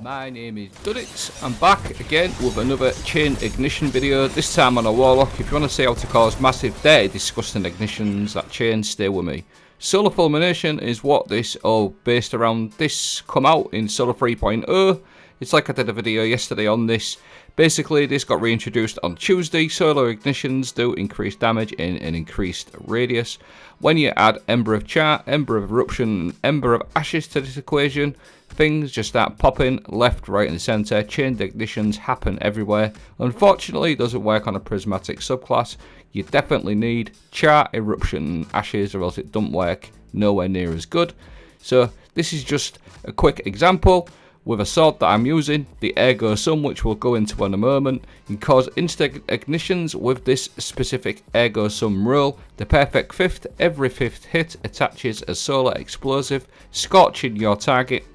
My name is Duddits. I'm back again with another chain ignition video, this time on a Warlock. If you want to see how to cause massive dirty disgusting ignitions that chain, stay with me. Solarfulmination is what this all based around. This come out in Solar 3.0. It's like I did a video yesterday on this. Basically, this got reintroduced on Tuesday. Solar ignitions do increase damage in an increased radius. When you add Ember of Char, Ember of Eruption, and Ember of Ashes to this equation, things just start popping left, right and centre. Chained ignitions happen everywhere. Unfortunately, it doesn't work on a prismatic subclass. You definitely need Char, Eruption and Ashes, or else it don't work nowhere near as good. So this is just a quick example with a sword that I'm using, the Ergo, which we'll go into in a moment. You can cause instant ignitions with this specific Ergo rule. The perfect fifth, every fifth hit attaches a solar explosive, scorching your target,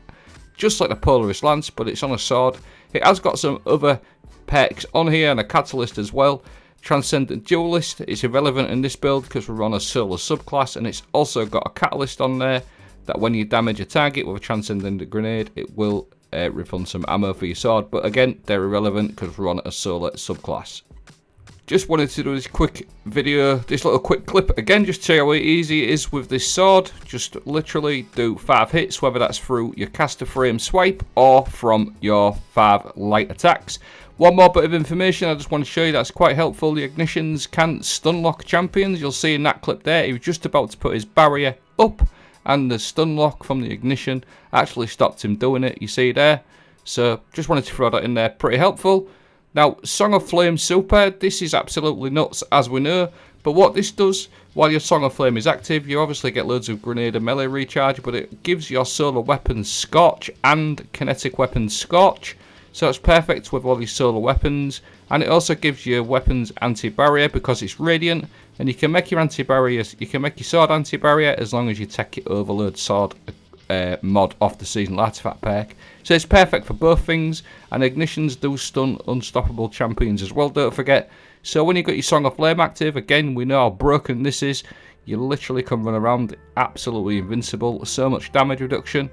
just like the Polaris Lance, but it's on a sword. It has got some other perks on here and a catalyst as well. Transcendent Duelist is irrelevant in this build because we're on a solar subclass, and it's also got a catalyst on there that when you damage a target with a transcendent grenade, it will refund some ammo for your sword, but again, they're irrelevant because we're on a solar subclass. Just wanted to do this quick video, this little quick clip again, just to show you how easy it is with this sword. Just literally do 5 hits, whether that's through your caster frame swipe or from your 5 light attacks. One more bit of information I just want to show you that's quite helpful. The ignitions can stun lock champions. You'll see in that clip there, he was just about to put his barrier up, and the stun lock from the ignition actually stopped him doing it, you see there. So just wanted to throw that in there, pretty helpful. Now, Song of Flame Super, this is absolutely nuts as we know, but what this does while your Song of Flame is active, you obviously get loads of grenade and melee recharge, but it gives your solar weapons Scorch and kinetic weapons Scorch. So it's perfect with all these solar weapons, and it also gives your weapons anti-barrier because it's radiant, and you can make your anti-barriers, you can make your sword anti-barrier as long as you take your overload sword mod off the seasonal artifact perk. So it's perfect for both things, and ignitions do stun unstoppable champions as well, don't forget. So when you got your Song of Flame active, again, we know how broken this is. You literally can run around absolutely invincible, so much damage reduction.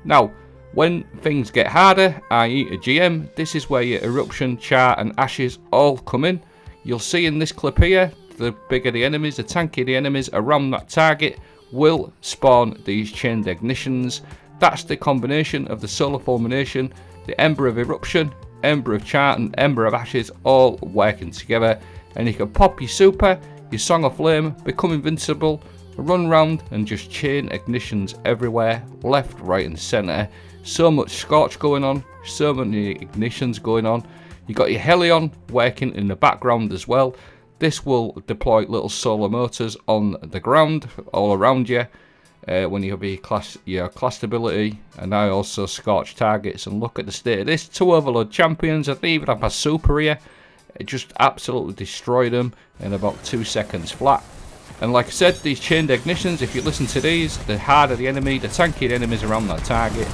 Now, when things get harder, i.e. a GM, this is where your Eruption, Char and Ashes all come in. You'll see in this clip here, the bigger the enemies, the tankier the enemies around that target will spawn these chained ignitions. That's the combination of the Solarfulmination, the Ember of Eruption, Ember of Char and Ember of Ashes all working together. And you can pop your super, your Song of Flame, become invincible, run around and just chain ignitions everywhere, left, right and centre. So much Scorch going on, so many ignitions going on. You got your Helion working in the background as well. This will deploy little solar motors on the ground, all around you, when you have your class ability. And I also Scorch targets, and look at the state of this. 2 overload champions, I didn't even have my super here. It just absolutely destroyed them in about 2 seconds flat. And like I said, these chained ignitions, if you listen to these, the harder the enemy, the tankier the enemies around that target.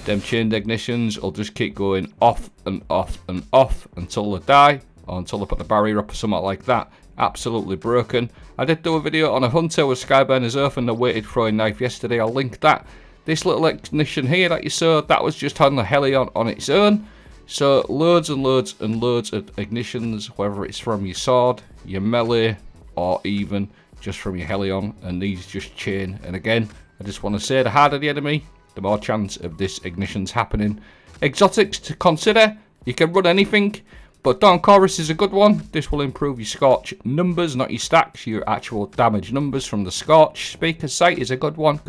Them chained ignitions will just keep going off and off and off until they die, or until they put the barrier up or something like that. Absolutely broken. I did do a video on a hunter with Skyburner's Earth and the weighted throwing knife yesterday. I'll link that. This little ignition here that you saw, that was just on the Helion on its own. So loads and loads and loads of ignitions, whether it's from your sword, your melee, or even just from your Helion, and these just chain. And again, I just want to say, the harder the enemy, the more chance of this ignitions happening. Exotics to consider, you can run anything, but Dawn Chorus is a good one. This will improve your Scorch numbers, not your stacks, your actual damage numbers from the Scorch. Speaker's Sight is a good one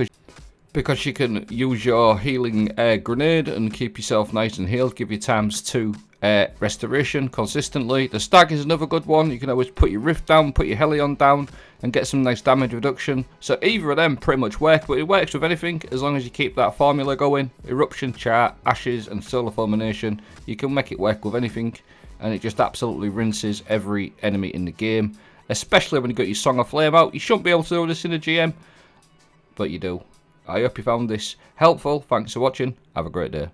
because you can use your healing grenade and keep yourself nice and healed, give you ×2 restoration consistently. The Stag is another good one. You can always put your Rift down, put your Helion down and get some nice damage reduction. So either of them pretty much work, but it works with anything as long as you keep that formula going. Eruption, Char, Ashes and Solarfulmination, you can make it work with anything, and it just absolutely rinses every enemy in the game, especially when you got your Song of Flame out. You shouldn't be able to do this in a GM, but you do. I hope you found this helpful. Thanks for watching. Have a great day.